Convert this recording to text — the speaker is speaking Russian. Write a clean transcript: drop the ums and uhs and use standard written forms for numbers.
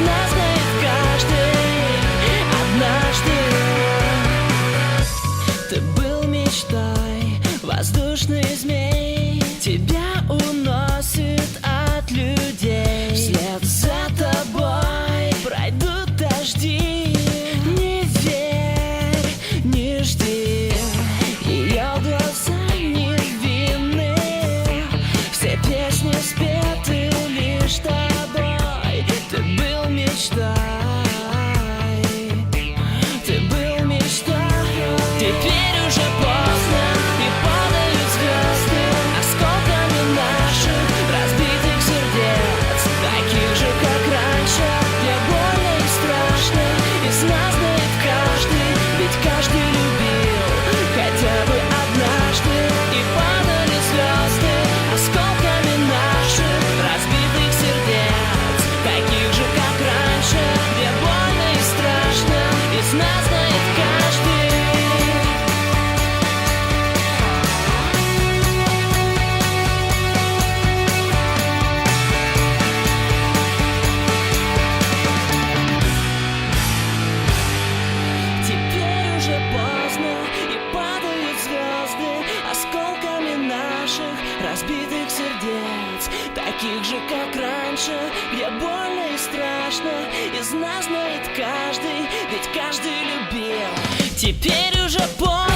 нас знает каждый однажды. Ты был мечтой, воздушный змей, тебя уносит от людей. Вслед за тобой пройдут дожди. Не верь, не жди, ее глаза невинны, все песни спеты лишь тобой. Ты был мечтой, ты был мечтой. Теперь уже поздно, и падают звезды осколками наших разбитых сердец, таких же, как раньше. Мне больно и страшно, из нас знает каждый, ведь каждый любил хотя бы однажды. И падали звезды осколками наших разбитых сердец, таких же, как раньше. Мне больно и страшно, из нас знает каждый. Теперь уже поздно, и падают звезды осколками наших разбитых сердец, таких же, как раньше, где больно и страшно. Из нас знает каждый, ведь каждый любил. Теперь уже поздно.